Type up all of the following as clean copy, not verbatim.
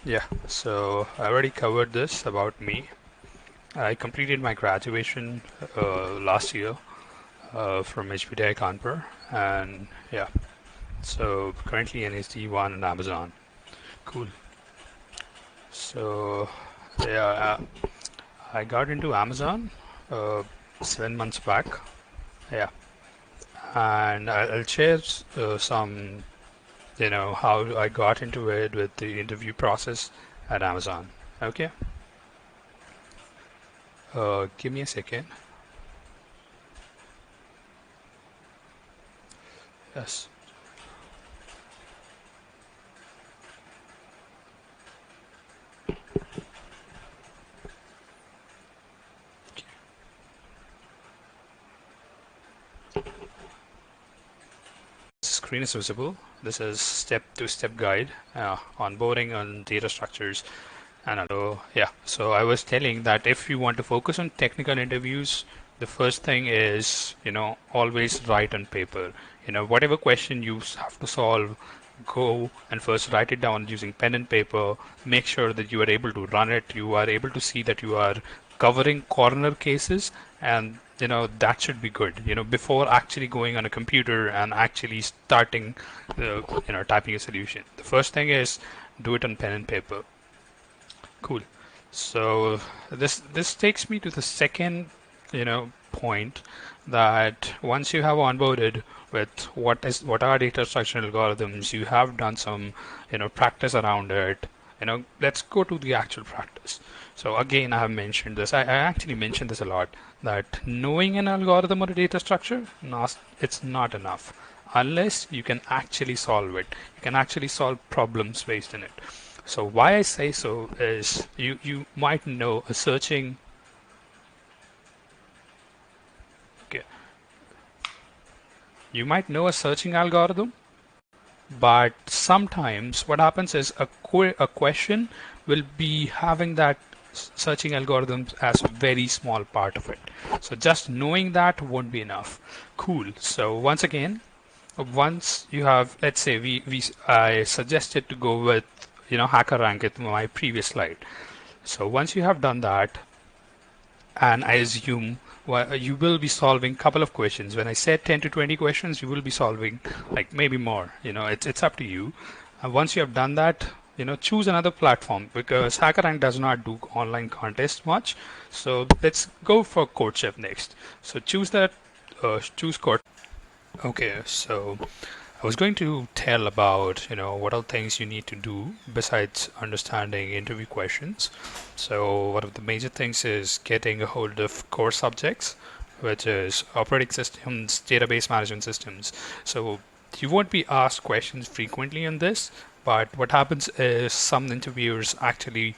Yeah, so I already covered this about me. I completed my graduation last year from HBTU Kanpur, and yeah, so currently an SD1 on Amazon. Cool. So yeah, I got into Amazon uh, 7 months back. Yeah, and I'll share some, how I got into it with the interview process at Amazon. Okay, give me a second. Yes. Screen is visible. This is step-to-step guide, onboarding on data structures. And yeah, so I was telling that if you want to focus on technical interviews, the first thing is, always write on paper. Whatever question you have to solve, go and first write it down using pen and paper. Make sure that you are able to run it. You are able to see that you are covering corner cases, and that should be good. Before actually going on a computer and actually starting, typing a solution. The first thing is do it on pen and paper. Cool. So this takes me to the second, point, that once you have onboarded with what are data structure algorithms, you have done some, practice around it. Let's go to the actual practice. So again, I have mentioned this. I actually mentioned this a lot, that knowing an algorithm or a data structure, it's not enough unless you can actually solve it. You can actually solve problems based in it. So why I say so is you might know a searching. Okay, you might know a searching algorithm, but sometimes what happens is a question will be having that searching algorithms as a very small part of it. So just knowing that won't be enough. Cool. So once again, once you have, let's say we I suggested to go with HackerRank in my previous slide. So once you have done that, and I assume you will be solving a couple of questions. When I said 10 to 20 questions, you will be solving like maybe more. It's up to you. Once you have done that, choose another platform, because HackerRank does not do online contests much. So let's go for courtship next. So choose that. Choose court. Okay, so I was going to tell about, what are things you need to do besides understanding interview questions. So one of the major things is getting a hold of core subjects, which is operating systems, database management systems. So you won't be asked questions frequently on this, but what happens is some interviewers actually,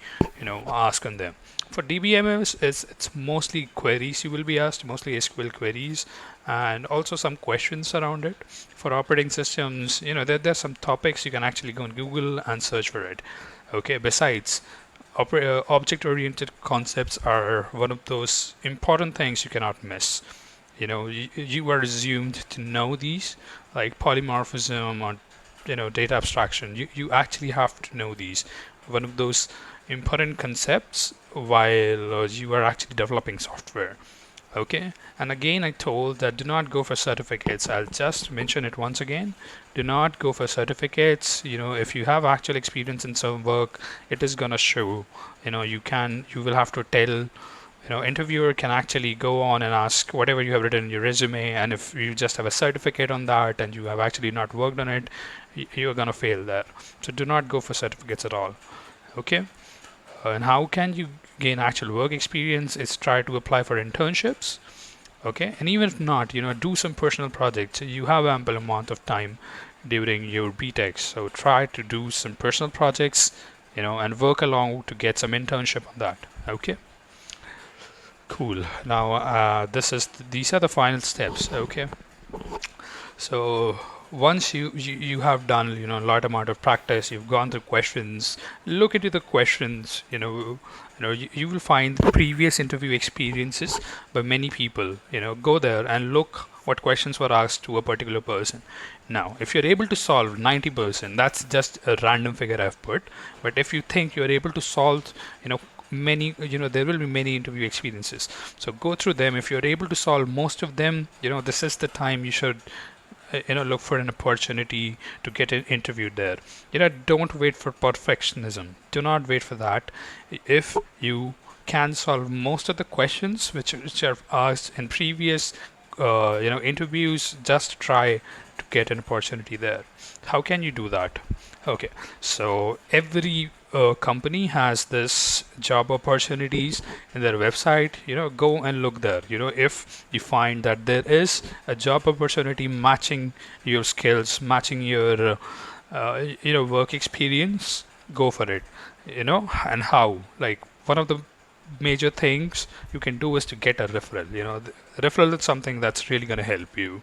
ask on them. For DBMS, it's mostly queries you will be asked, mostly SQL queries, and also some questions around it. For operating systems, there's some topics you can actually go on Google and search for it. Okay, besides, object-oriented concepts are one of those important things you cannot miss. You are assumed to know these, like polymorphism or data abstraction. You actually have to know these. One of those important concepts while you are actually developing software. Okay, and again I told that do not go for certificates. I'll just mention it once again. Do not go for certificates. If you have actual experience in some work, it is gonna show. You will have to tell. Interviewer can actually go on and ask whatever you have written in your resume, and if you just have a certificate on that and you have actually not worked on it, you're gonna fail there. So do not go for certificates at all. Okay. And how can you gain actual work experience? Is try to apply for internships. Okay, and even if not, do some personal projects. You have ample amount of time during your BTech, so try to do some personal projects, and work along to get some internship on that. Okay, cool. Now these are the final steps. Okay, so once you have done a lot amount of practice, you've gone through questions, look into the questions. You will find previous interview experiences by many people. Go there and look what questions were asked to a particular person. Now, if you're able to solve 90%, that's just a random figure I've put. But if you think you're able to solve, many, there will be many interview experiences. So go through them. If you're able to solve most of them, this is the time you should look for an opportunity to get interviewed there. Don't wait for perfectionism. Do not wait for that. If you can solve most of the questions which are asked in previous interviews, just try to get an opportunity there. How can you do that? Okay, so every company has this job opportunities in their website. Go and look there. If you find that there is a job opportunity matching your skills, matching your work experience, go for it. And how? Like, one of the major things you can do is to get a referral. The referral is something that's really going to help you.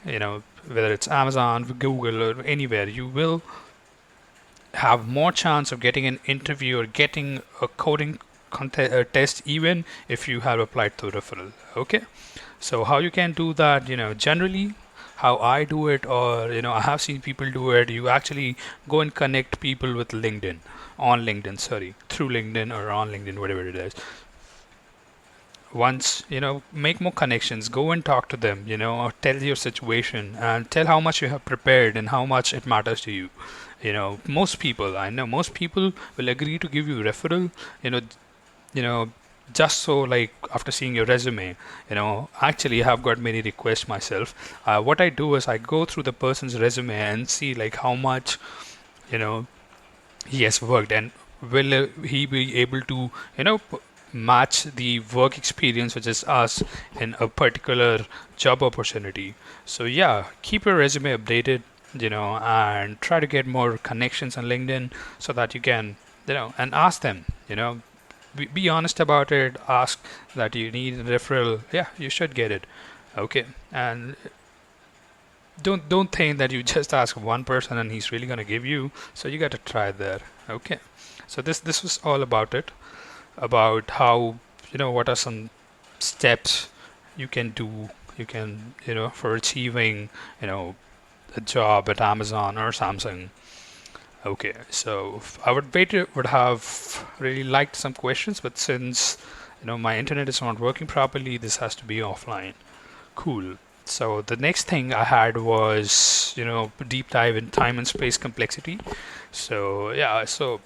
Whether it's Amazon, Google, or anywhere, you will have more chance of getting an interview or getting a coding test, even if you have applied through referral. Okay, so how you can do that, generally how I do it, or I have seen people do it. You actually go and connect people with LinkedIn, on LinkedIn, sorry, through LinkedIn or on LinkedIn, whatever it is. Once make more connections, go and talk to them, or tell your situation and tell how much you have prepared and how much it matters to you. Most people will agree to give you referral, you know just so, like, after seeing your resume. Actually, I have got many requests myself. What I do is I go through the person's resume and see, like, how much you know he has worked, and will he be able to match the work experience which is us in a particular job opportunity. So yeah, keep your resume updated, and try to get more connections on LinkedIn so that you can, and ask them, be honest about it. Ask that you need a referral. Yeah, you should get it. Okay, and don't think that you just ask one person and he's really gonna give you. So you got to try there. Okay, so this was all about it, about how, what are some steps you can do, for achieving, a job at Amazon or Samsung. Okay, so I would have really liked some questions, but since my internet is not working properly, this has to be offline. Cool. So the next thing I had was, deep dive in time and space complexity. So yeah, so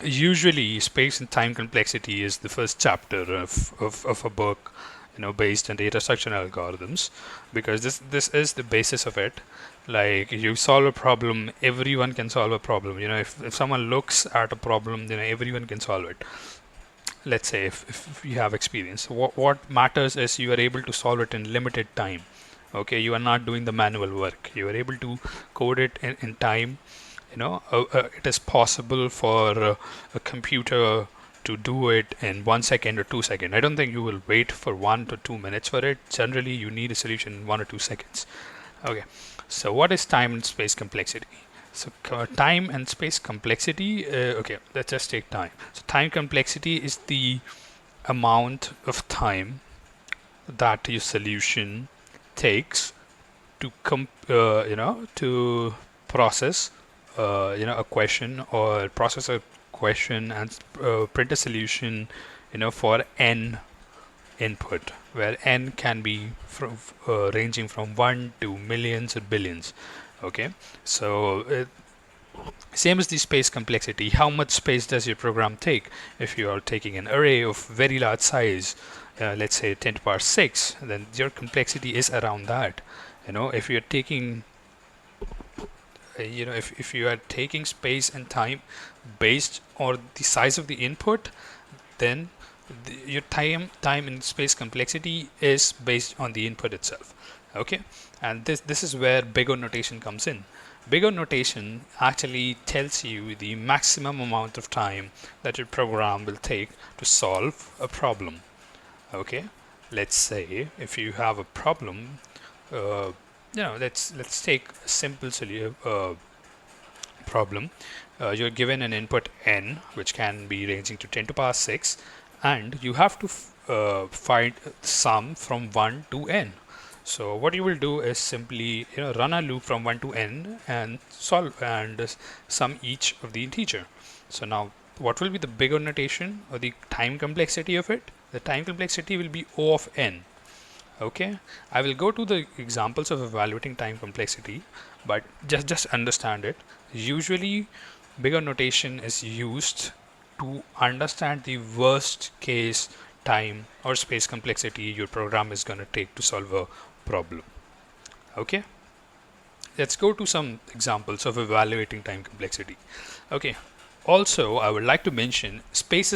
usually space and time complexity is the first chapter of a book, based on data structure algorithms, because this is the basis of it. Like, you solve a problem, everyone can solve a problem. If someone looks at a problem, everyone can solve it. Let's say if you have experience, what matters is you are able to solve it in limited time. Okay, you are not doing the manual work, you are able to code it in time. It is possible for a computer to do it in 1 second or 2 seconds. I don't think you will wait for 1 to 2 minutes for it. Generally, you need a solution in 1 or 2 seconds. Okay, so what is time and space complexity? So time and space complexity, okay, let's just take time. So time complexity is the amount of time that your solution takes to to process a question, or process a question and print a solution, for n input, where n can be from ranging from 1 to millions or billions. Okay, so same as the space complexity. How much space does your program take? If you are taking an array of very large size, let's say 10 to the power 6, then your complexity is around that. If you're taking if you are taking space and time based on the size of the input, then your time and space complexity is based on the input itself. Okay, and this is where big O notation comes in. Big O notation actually tells you the maximum amount of time that your program will take to solve a problem. Okay, let's say if you have a problem, let's take a simple problem. You're given an input n, which can be ranging to 10 to the power 6, and you have to find sum from 1 to n. So what you will do is simply run a loop from 1 to n and solve and sum each of the integer. So now what will be the bigger notation or the time complexity of it? The time complexity will be O of n. Okay, I will go to the examples of evaluating time complexity, but just understand it. Usually bigger notation is used to understand the worst case time or space complexity your program is going to take to solve a problem. Okay, let's go to some examples of evaluating time complexity. Okay, also I would like to mention space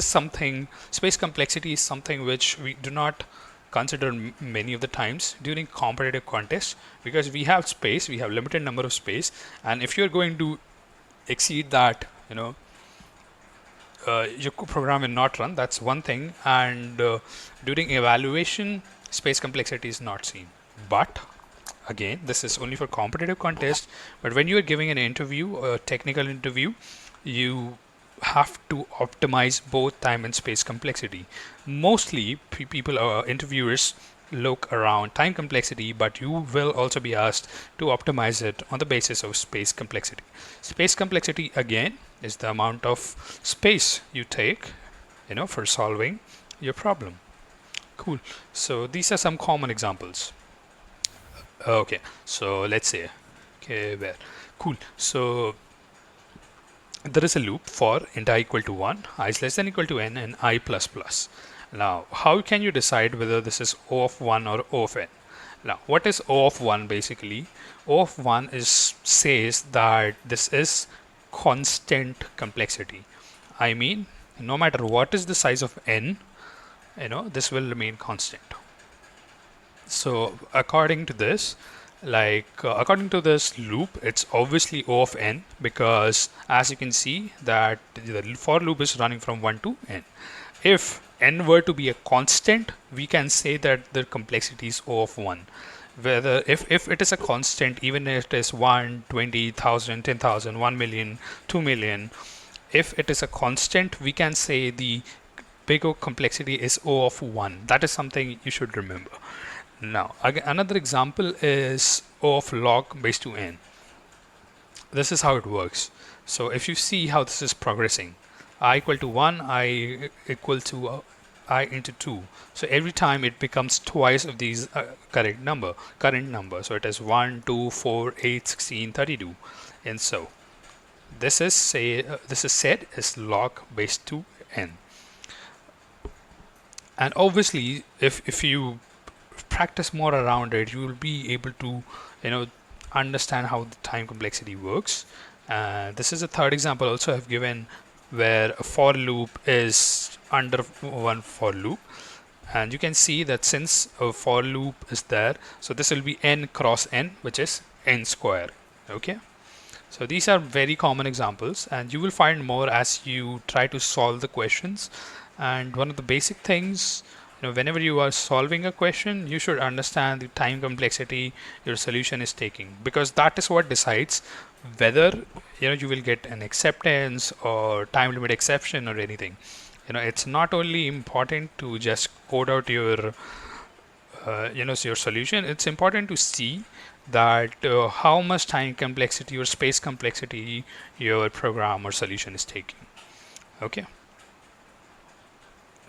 complexity is something which we do not consider many of the times during competitive contests, because we have space, we have limited number of space, and if you're going to exceed that, your program will not run. That's one thing. And during evaluation, space complexity is not seen. But again, this is only for competitive contest. But when you are giving an interview, a technical interview, you have to optimize both time and space complexity. Mostly people or interviewers look around time complexity, but you will also be asked to optimize it on the basis of space complexity. Space complexity again is the amount of space you take for solving your problem. Cool. So these are some common examples. Okay, so let's say, okay, where cool. So there is a loop for int I equal to 1, I is less than equal to n, and I plus plus. Now, how can you decide whether this is O of 1 or O of n? Now, what is O of 1 basically? O of 1 says that this is constant complexity. I mean, no matter what is the size of n, this will remain constant. So according to this, according to this loop, it's obviously O of n, because as you can see that the for loop is running from 1 to n. If n were to be a constant, we can say that the complexity is O of 1. Whether if it is a constant, even if it is 1, 20,000, 10,000, 1 million, 2 million, if it is a constant, we can say the bigger complexity is O of 1. That is something you should remember. Now, again, another example is O of log base 2n. This is how it works. So if you see how this is progressing, I equal to 1, I equal to I into 2. So every time it becomes twice of these current number. So it is 1, 2, 4, 8, 16, 32. And so this is said as log base 2n. And obviously, if you practice more around it, you will be able to understand how the time complexity works. This is a third example also I've given, where a for loop is under one for loop, and you can see that since a for loop is there, so this will be n cross n, which is n square. Okay, so these are very common examples, and you will find more as you try to solve the questions. And one of the basic things, whenever you are solving a question, you should understand the time complexity your solution is taking, because that is what decides whether you will get an acceptance or time limit exception or anything. It's not only important to just code out your your solution. It's important to see that how much time complexity or space complexity your program or solution is taking. Okay,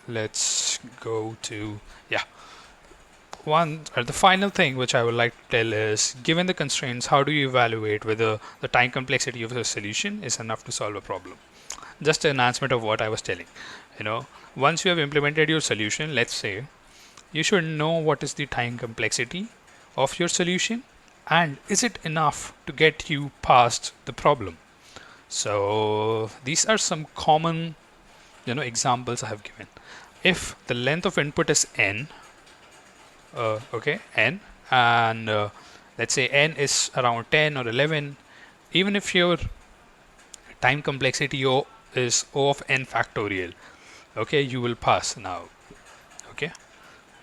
let's go to the final thing which I would like to tell is, given the constraints, how do you evaluate whether the time complexity of the solution is enough to solve a problem? Just an enhancement of what I was telling. Once you have implemented your solution, let's say, you should know what is the time complexity of your solution and is it enough to get you past the problem. So these are some common examples I have given. If the length of input is n, n, and let's say n is around 10 or 11, even if your time complexity is O of n factorial, you will pass now.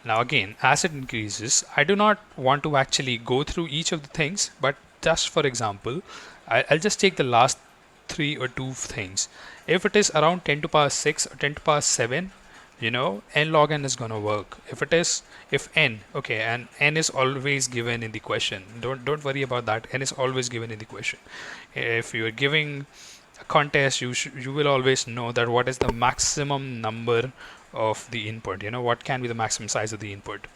Now again, as it increases, I do not want to actually go through each of the things, but just for example, I'll just take the last 3 or 2 things. If it is around 10 to power 6 or 10 to power 7, n log n is going to work. If n, okay, and n is always given in the question. Don't worry about that. N is always given in the question. If you're giving a contest, you will always know that what is the maximum number of the input. What can be the maximum size of the input.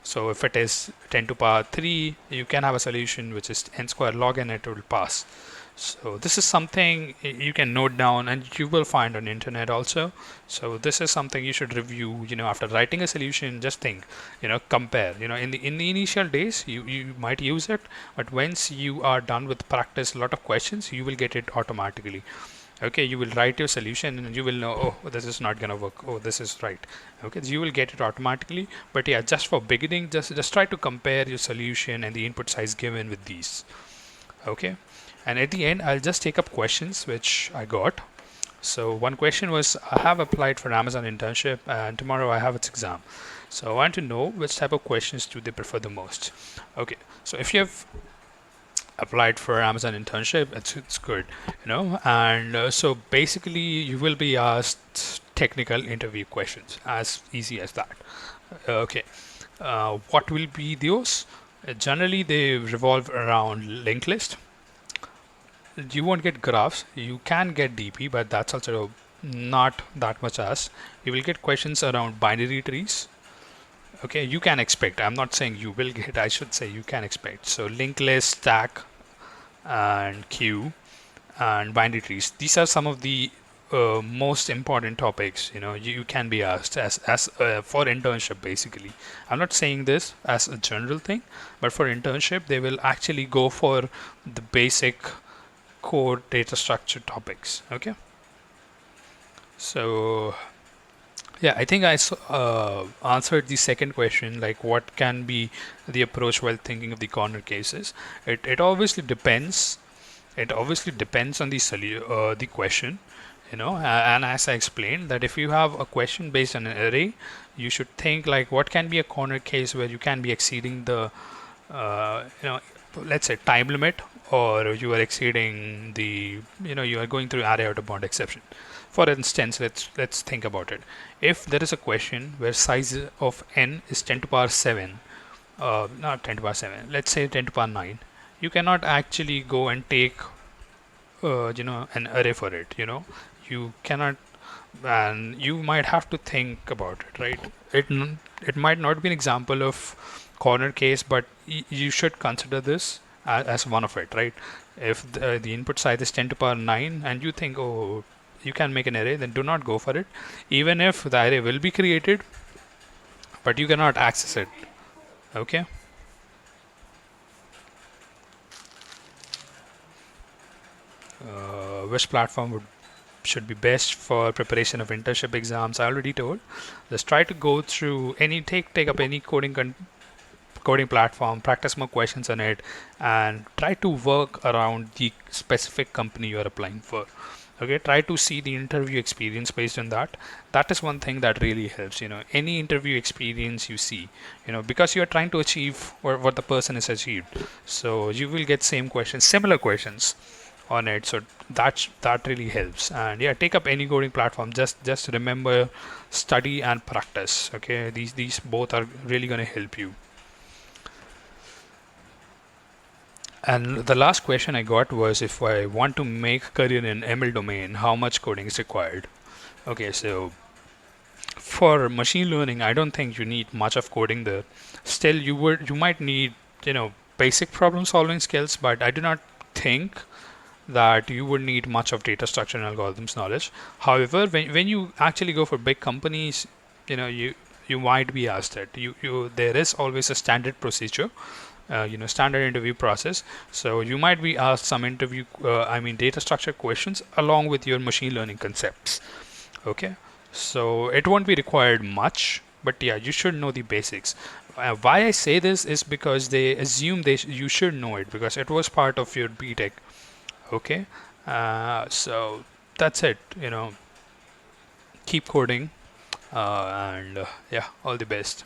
So if it is 10 to power 3, you can have a solution which is n square log n, it will pass. So this is something you can note down and you will find on internet also. So this is something you should review, after writing a solution. Just think, compare, in the initial days you might use it, but once you are done with practice a lot of questions, you will get it automatically. Okay, you will write your solution and you will know, oh, this is not gonna work, oh, this is right. Okay, so you will get it automatically. But yeah, just for beginning, just try to compare your solution and the input size given with these. Okay, and at the end I'll just take up questions which I got. So one question was, I have applied for Amazon internship and tomorrow I have its exam, so I want to know which type of questions do they prefer the most. Okay, so if you have applied for Amazon internship, it's good, and so basically you will be asked technical interview questions, as easy as that. Okay, what will be those? Generally they revolve around linked list. You won't get graphs. You can get DP, but that's also not that much as. You will get questions around binary trees. Okay, you can expect. I'm not saying you will get, I should say you can expect. So linked list, stack, and queue, and binary trees. These are some of the most important topics you can be asked as for internship. Basically, I'm not saying this as a general thing, but for internship they will actually go for the basic core data structure topics. Okay, so yeah, I think I answered the second question, like what can be the approach while thinking of the corner cases. It obviously depends. It obviously depends on the question, and as I explained, that if you have a question based on an array, you should think like what can be a corner case where you can be exceeding the let's say time limit, or you are exceeding the you are going through array out of bound exception. For instance, let's think about it. If there is a question where size of n is 10 to power 7, not 10 to power 7, let's say 10 to power 9, you cannot actually go and take an array for it. You cannot, and you might have to think about it, right? It might not be an example of corner case, but you should consider this as one of it, right? If the input size is 10 to power 9 and you think, oh, you can make an array, then do not go for it, even if the array will be created, but you cannot access it. Okay, which platform should be best for preparation of internship exams? I already told. Just try to go through take up any coding platform, practice more questions on it, and try to work around the specific company you are applying for. Okay, try to see the interview experience based on that. That is one thing that really helps. Any interview experience you see, because you are trying to achieve what the person has achieved, so you will get similar questions on it. So that really helps. And yeah, take up any coding platform. Just remember, study and practice. Okay, these both are really going to help you. And the last question I got was, if I want to make a career in ML domain, how much coding is required? Okay, so for machine learning, I don't think you need much of coding there. Still, you might need basic problem solving skills, but I do not think that you would need much of data structure and algorithms knowledge. However, when you actually go for big companies, you might be asked that there is always a standard procedure, standard interview process. So you might be asked some data structure questions along with your machine learning concepts. Okay, so it won't be required much, but yeah, you should know the basics. Why I say this is because they assume you should know it because it was part of your BTech. Okay, so that's it. Keep coding, and yeah, all the best.